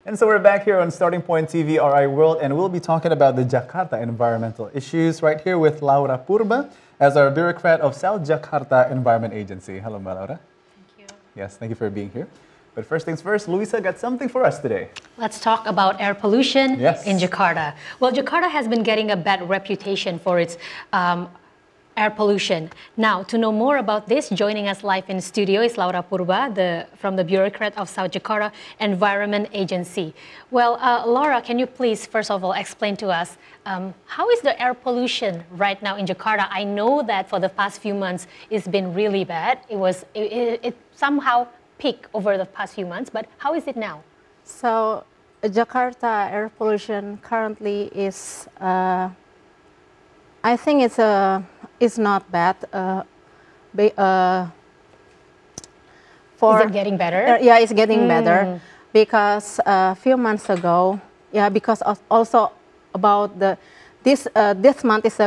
And so we're back here on Starting Point TV, RI World, and we'll be talking about the Jakarta environmental issues right here with Laura Purba as our bureaucrat of South Jakarta Environment Agency. Hello, Mbak Laura. Thank you. Yes, thank you for being here. But first things first, Luisa got something for us today. Let's talk about air pollution in Jakarta. Well, Jakarta has been getting a bad reputation for its air pollution. Now, to know more about this, joining us live in studio is Laura Purba, from the bureaucrat of South Jakarta Environment Agency. Well, Laura, can you please, first of all, explain to us how is the air pollution right now in Jakarta? I know that for the past few months, it's been really bad. It somehow peaked over the past few months, but how is it now? So, Jakarta air pollution currently is, I think it's not bad. Is it getting better? Yeah, it's getting better because a few months ago, because also about this month is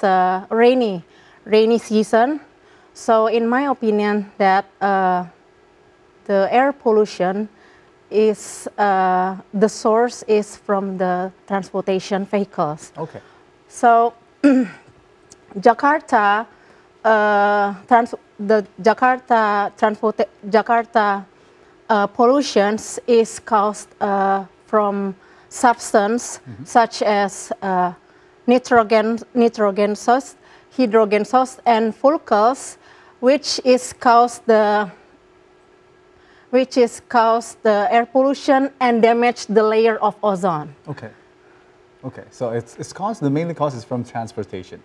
a rainy season. So in my opinion, that the air pollution is the source is from the transportation vehicles. Okay. So, Jakarta pollutions is caused from substance such as nitrogen source, hydrogen source, and fulcals, which is caused the air pollution and damage the layer of ozone. Okay. Okay, so the mainly cause is from transportation.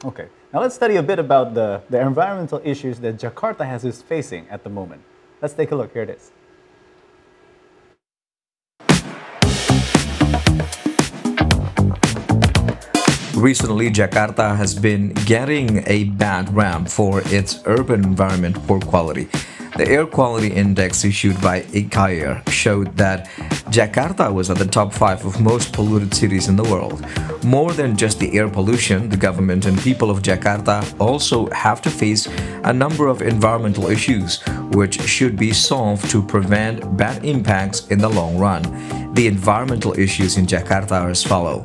Okay, now let's study a bit about the environmental issues that Jakarta is facing at the moment. Let's take a look. Here it is. Recently, Jakarta has been getting a bad rap for its urban environment poor quality. The air quality index issued by ICAIR showed that Jakarta was at the top 5 of most polluted cities in the world. More than just the air pollution, the government and people of Jakarta also have to face a number of environmental issues, which should be solved to prevent bad impacts in the long run. The environmental issues in Jakarta are as follows.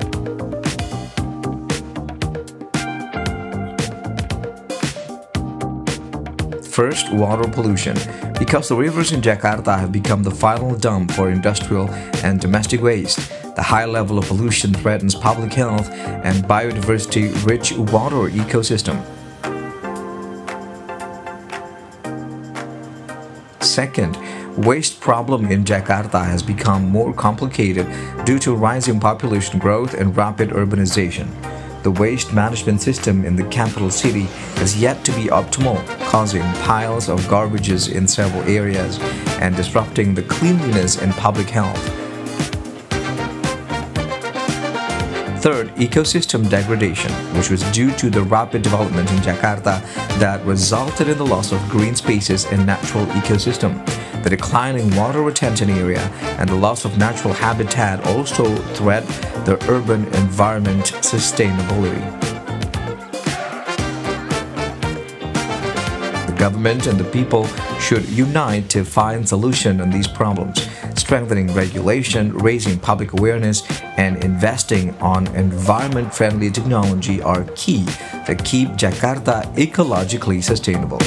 First, water pollution. Because the rivers in Jakarta have become the final dump for industrial and domestic waste, the high level of pollution threatens public health and biodiversity-rich water ecosystem. Second, waste problem in Jakarta has become more complicated due to rising population growth and rapid urbanization. The waste management system in the capital city is yet to be optimal, causing piles of garbages in several areas and disrupting the cleanliness and public health. Third, ecosystem degradation, which was due to the rapid development in Jakarta that resulted in the loss of green spaces and natural ecosystem. The declining water retention area and the loss of natural habitat also threat the urban environment sustainability. The government and the people should unite to find solution on these problems. Strengthening regulation, raising public awareness, and investing on environment-friendly technology are key to keep Jakarta ecologically sustainable.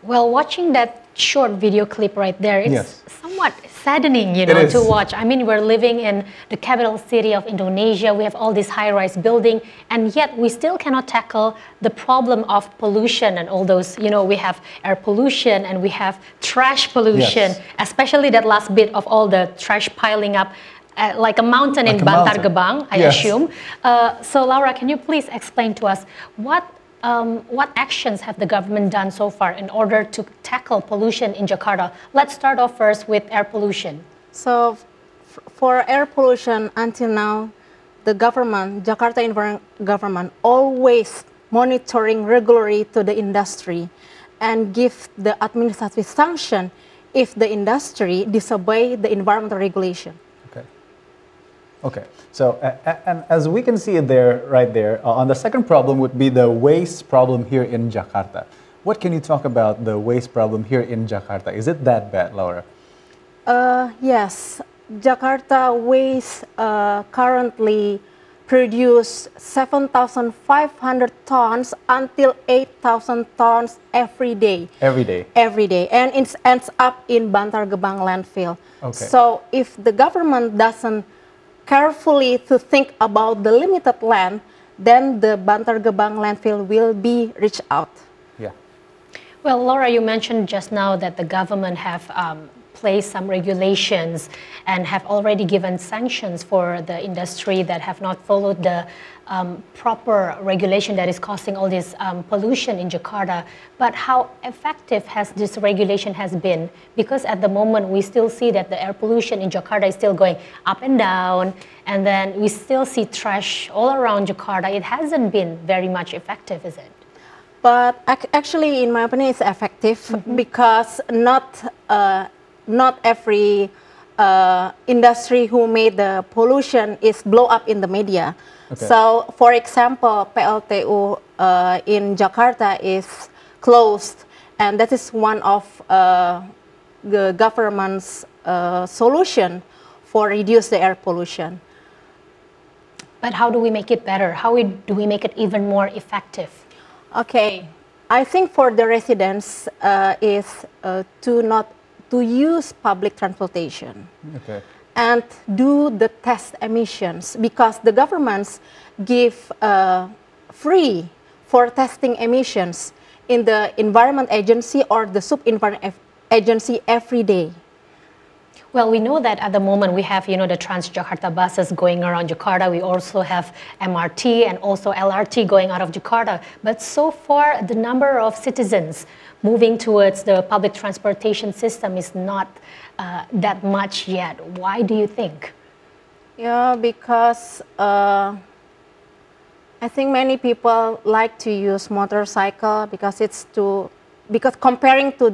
Well, watching that short video clip right there, it's somewhat saddening, to watch. I mean, we're living in the capital city of Indonesia. We have all these high-rise buildings, and yet we still cannot tackle the problem of pollution and all those, we have air pollution and we have trash pollution, especially that last bit of all the trash piling up like a mountain in Bantar Gebang, I assume. So, Laura, can you please explain to us what actions have the government done so far in order to tackle pollution in Jakarta? Let's start off first with air pollution. So, for air pollution, until now, the government, Jakarta environment government, always monitoring regularly to the industry and give the administrative sanction if the industry disobey the environmental regulation. Okay. Okay. So, and as we can see it there, right there, on the second problem would be the waste problem here in Jakarta. What can you talk about the waste problem here in Jakarta? Is it that bad, Laura? Yes. Jakarta waste currently produce 7,500 tons until 8,000 tons every day. Every day? Every day. And it ends up in Bantar Gebang landfill. Okay. So if the government doesn't carefully to think about the limited land, then the Bantar Gebang landfill will be reached out. Yeah. Well, Laura, you mentioned just now that the government have placed some regulations and have already given sanctions for the industry that have not followed the proper regulation that is causing all this pollution in Jakarta. But how effective has this regulation has been? Because at the moment we still see that the air pollution in Jakarta is still going up and down, and then we still see trash all around Jakarta. It hasn't been very much effective, is it? But actually, in my opinion, it's effective because not every industry who made the pollution is blow up in the media. Okay. So, for example, PLTU in Jakarta is closed, and that is one of the government's solution for reduce the air pollution. But how do we make it better? How do we make it even more effective? Okay, I think for the residents is to use public transportation. Okay. And do the test emissions, because the governments give free for testing emissions in the environment agency or the sub-environment agency every day. Well, we know that at the moment we have, the Transjakarta buses going around Jakarta. We also have MRT and also LRT going out of Jakarta. But so far, the number of citizens moving towards the public transportation system is not that much yet. Why do you think? Yeah, because I think many people like to use motorcycle because comparing to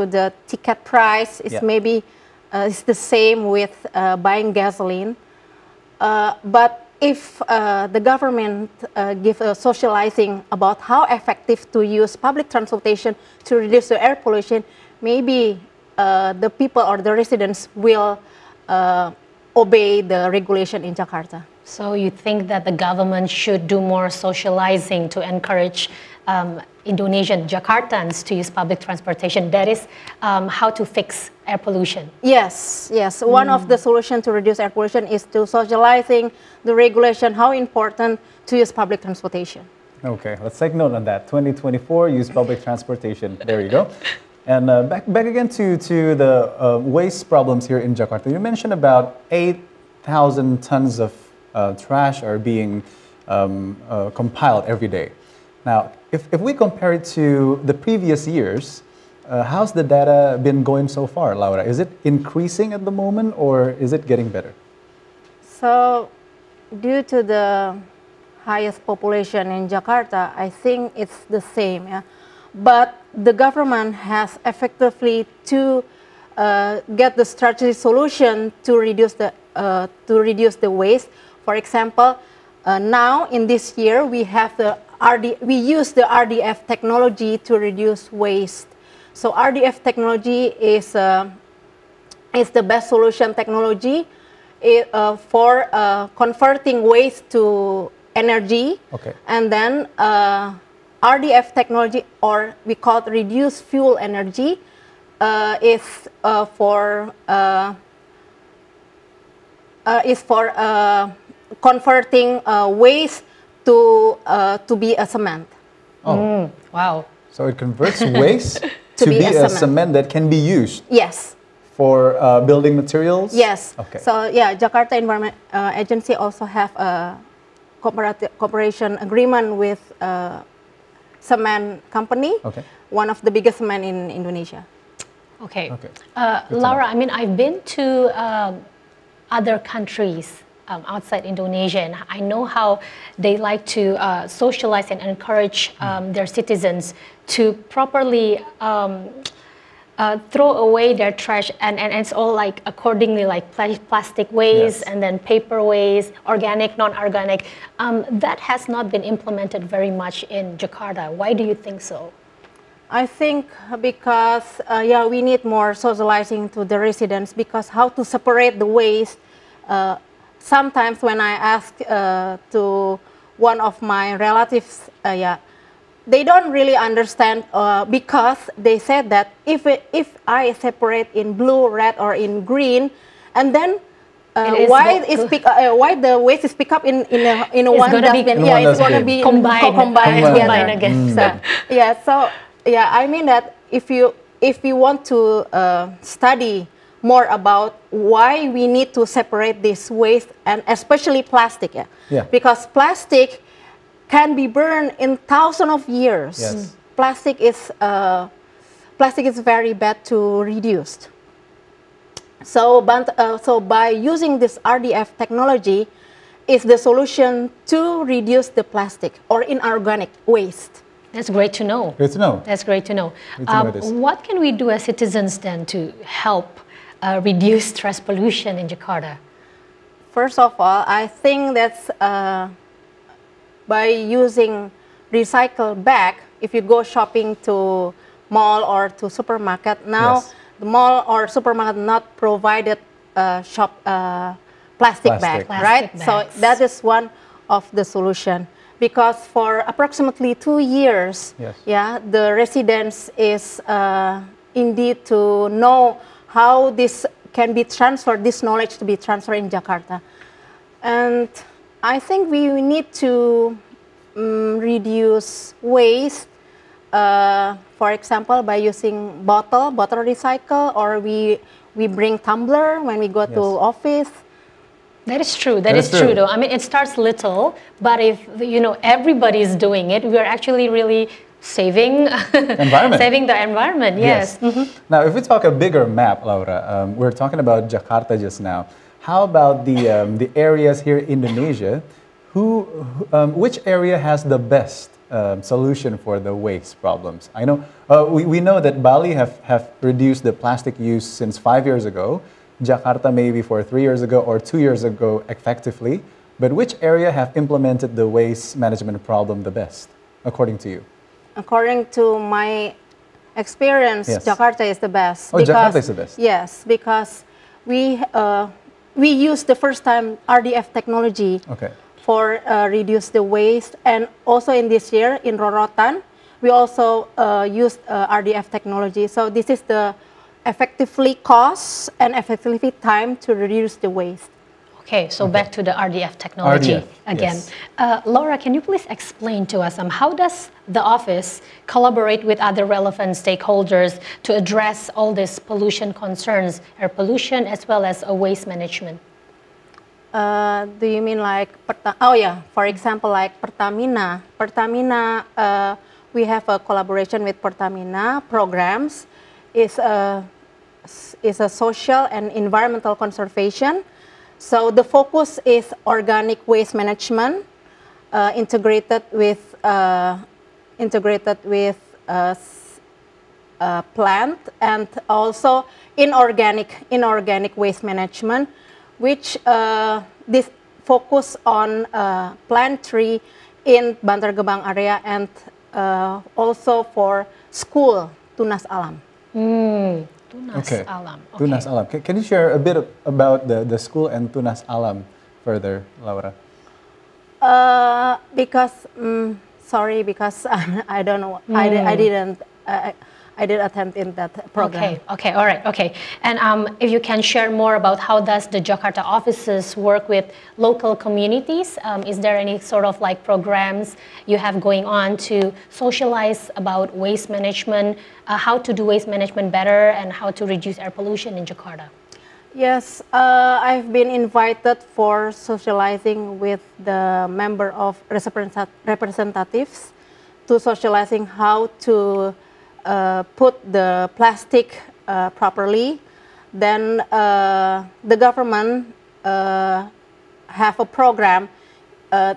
the ticket price, it's maybe it's the same with buying gasoline. But if the government give a socializing about how effective to use public transportation to reduce the air pollution, maybe the people or the residents will obey the regulation in Jakarta. So you think that the government should do more socializing to encourage Indonesian Jakartans to use public transportation? That is how to fix air pollution. Yes, yes. One of the solutions to reduce air pollution is to socializing the regulation, how important to use public transportation. Okay, let's take note on that. 2024, use public transportation. There you go. And back again to the waste problems here in Jakarta. You mentioned about 8,000 tons of trash are being compiled every day. Now, if we compare it to the previous years, how's the data been going so far, Laura? Is it increasing at the moment or is it getting better? So, due to the highest population in Jakarta, I think it's the same. Yeah? But the government has effectively to get the strategic solution to reduce the waste. For example, now in this year we have we use the RDF technology to reduce waste. So RDF technology is the best solution technology for converting waste to energy. Okay. And then RDF technology, or we call it reduced fuel energy, is for converting waste to be a cement. Oh, wow! So it converts waste to be a cement that can be used. Yes. For building materials. Yes. Okay. So yeah, Jakarta Environment Agency also have a cooperation agreement with cement company. Okay. One of the biggest cement in Indonesia. Okay. Okay. Laura, I mean, I've been to other countries outside Indonesia, and I know how they like to socialize and encourage their citizens to properly throw away their trash, and it's all like accordingly, like plastic waste, and then paper waste, organic, non-organic. That has not been implemented very much in Jakarta. Why do you think so? I think because, yeah, we need more socializing to the residents, because how to separate the waste. Sometimes when I ask to one of my relatives, yeah, they don't really understand, because they said that if I separate in blue, red, or in green, and then why the waste is picked up in one dustbin? Yeah, it's gonna be combined together. Again. So, yeah, so yeah, I mean that if you want to study more about why we need to separate this waste, and especially plastic, because plastic can be burned in thousands of years. Yes. Plastic is very bad to reduce. So, so by using this RDF technology, is the solution to reduce the plastic or inorganic waste. That's great to know. Great to know. That's great to know. What can we do as citizens then to help reduce stress pollution in Jakarta? First of all, I think that's by using recycled bag. If you go shopping to mall or to supermarket, now the mall or supermarket not provided plastic bag, right? Bags. So that is one of the solution. Because for approximately 2 years, yeah, the residents is indeed to know how this can be transferred, this knowledge to be transferred in Jakarta. And I think we need to reduce waste, for example, by using bottle recycle, or we bring tumbler when we go to office. That is true. That is true, though. I mean, it starts little, but if everybody is doing it, we are actually really saving saving the environment. Yes. Now, if we talk a bigger map, Laura, we're talking about Jakarta just now. How about the areas here in Indonesia? Which area has the best solution for the waste problems? I know we know that Bali have reduced the plastic use since 5 years ago. Jakarta maybe for 3 years ago or 2 years ago effectively. But which area have implemented the waste management problem the best, according to you? According to my experience, Jakarta is the best. Oh, Jakarta is the best. Yes, because we used the first time RDF technology for reduce the waste, and also in this year in Rorotan, we also used RDF technology. So this is the effectively cost and effectively time to reduce the waste. Okay, so back to the RDF technology again. Laura, can you please explain to us how does the office collaborate with other relevant stakeholders to address all these pollution concerns, air pollution as well as waste management? Do you mean like, for example, like Pertamina. Pertamina, we have a collaboration with Pertamina programs. Is a social and environmental conservation. So the focus is organic waste management, integrated with plant, and also inorganic waste management, which this focus on plant tree in Bantar Gebang area, and also for school Tunas Alam. Tunas Alam. Okay. Tunas Alam. Can you share a bit about the school and Tunas Alam further, Laura? Because sorry, because I don't know. I did attend in that program. Okay, all right, okay. And if you can share more about how does the Jakarta offices work with local communities? Is there any sort of like programs you have going on to socialize about waste management, how to do waste management better, and how to reduce air pollution in Jakarta? Yes, I've been invited for socializing with the member of representatives to socializing how to put the plastic properly. Then the government have a program,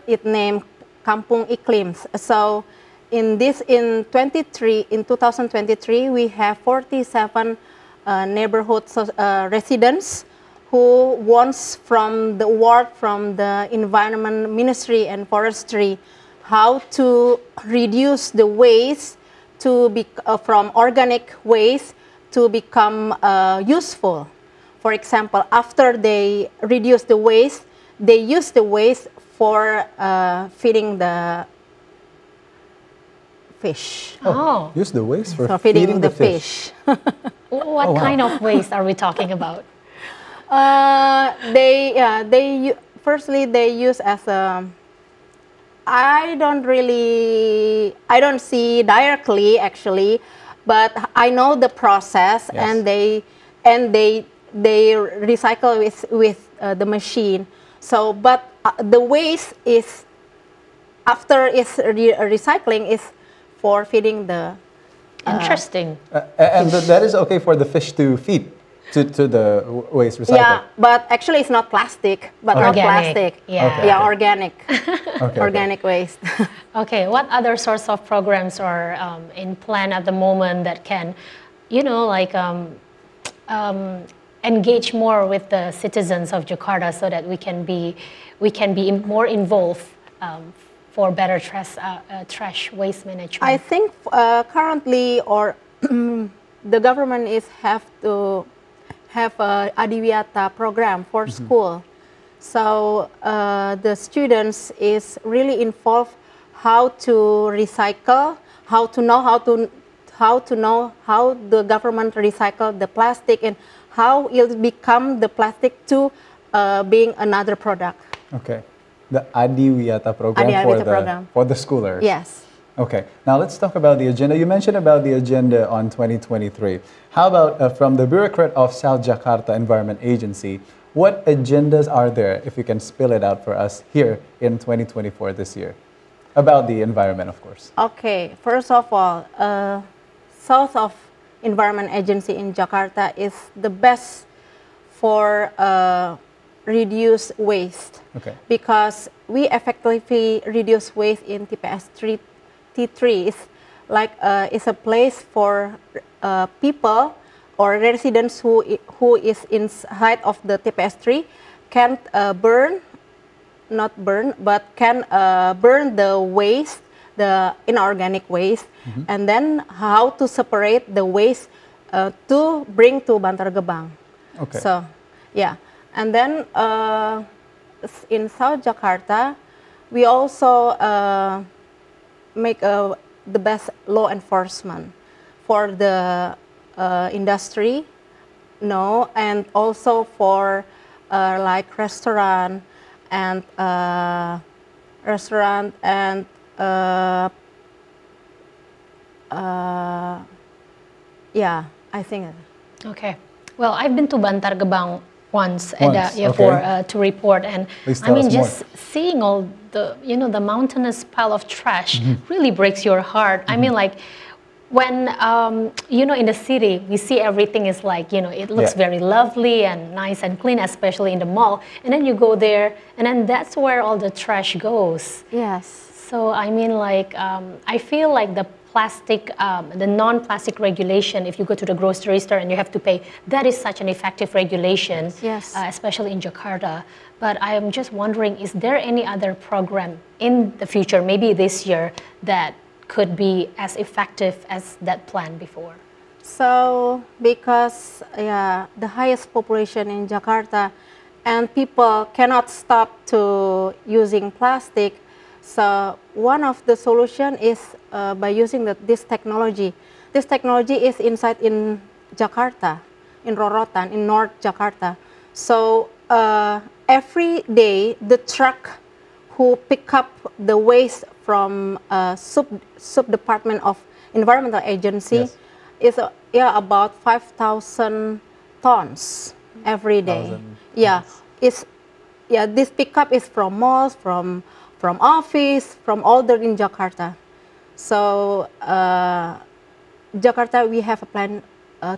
it named Kampung Iklims. So in 2023, we have 47 neighborhood residents who wants from the award from the Environment Ministry and Forestry how to reduce the waste to be from organic waste to become useful. For example, after they reduce the waste, they use the waste for feeding the fish. Oh, use the waste for feeding the fish. What kind of waste are we talking about? Firstly they use as a, I don't see directly actually, but I know the process. Yes. and they recycle with the machine. So, but the waste is after recycling is for feeding the. Interesting. And that is okay for the fish to feed to the waste recycle. Yeah, but actually it's not plastic, but organic. not plastic. Yeah, okay. Yeah, organic. Organic waste. Okay, what other sorts of programs are in plan at the moment that can, engage more with the citizens of Jakarta so that we can be more involved for better trash waste management? I think currently, or the government have to have a Adiwiyata program for school. So the students is really involved how to recycle, how to know how the government recycle the plastic and how it become the plastic to being another product. Okay, the Adiwiyata program for the schoolers. Yes. Okay, now let's talk about the agenda. You mentioned about the agenda on 2023. How about from the bureaucrat of South Jakarta Environment Agency, what agendas are there, if you can spill it out for us here in 2024 this year, about the environment, of course? Okay, first of all, South of Environment Agency in Jakarta is the best for reduce waste. Okay. Because we effectively reduce waste in TPS T3. It's like it's a place for people or residents who is inside of the TPS 3 can't burn the waste, the inorganic waste, and then how to separate the waste to bring to Bantar Gebang. Okay. So, yeah, and then in South Jakarta, we also make the best law enforcement for the industry, and also for like restaurant and yeah, I think. Okay. Well, I've been to Bantar Gebang once to report, and I mean, just seeing all the the mountainous pile of trash really breaks your heart. I mean, like when in the city we see everything is like it looks very lovely and nice and clean, especially in the mall, and then you go there and then that's where all the trash goes. Yes. So I mean, like I feel like the plastic, the non-plastic regulation, if you go to the grocery store and you have to pay, that is such an effective regulation, especially in Jakarta. But I am just wondering, is there any other program in the future, maybe this year, that could be as effective as that plan before? So, because the highest population in Jakarta and people cannot stop to using plastic, so one of the solution is by using this technology. This technology is inside in Jakarta, in Rorotan, in North Jakarta. So every day the truck who pick up the waste from sub department of environmental agency is about 5,000 tons every day. This pickup is from malls, from office, from all the in Jakarta. So Jakarta, we have a plan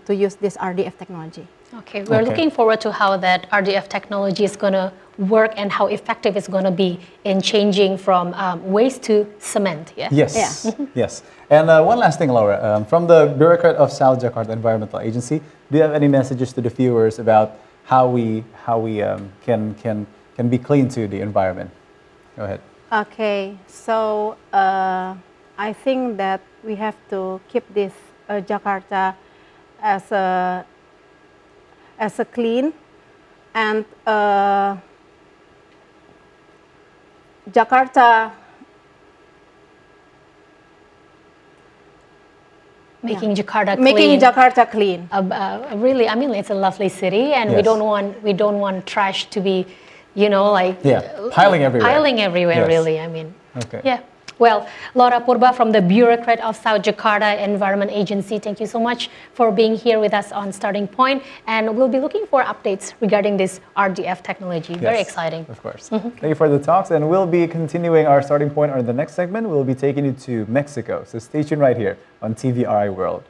to use this RDF technology. Okay, we're looking forward to how that RDF technology is going to work and how effective it's going to be in changing from waste to cement. Yeah. Yes. Yeah. Yes. And one last thing, Laura, from the bureaucrat of South Jakarta Environmental Agency, do you have any messages to the viewers about how we can be clean to the environment? Go ahead. Okay, so I think that we have to keep this Jakarta as a clean, and Jakarta Making Jakarta clean. Making Jakarta clean. Really, I mean, it's a lovely city, and Yes. we don't want trash to be, you know, like piling everywhere. Piling everywhere, Yes. really. I mean, Okay. yeah. Well, Laura Purba from the bureaucrat of South Jakarta Environment Agency, thank you so much for being here with us on Starting Point, and we'll be looking for updates regarding this RDF technology. Very Yes, exciting. Of course. Thank you for the talks, and we'll be continuing our Starting Point on the next segment. We'll be taking you to Mexico, so stay tuned right here on TVRI World.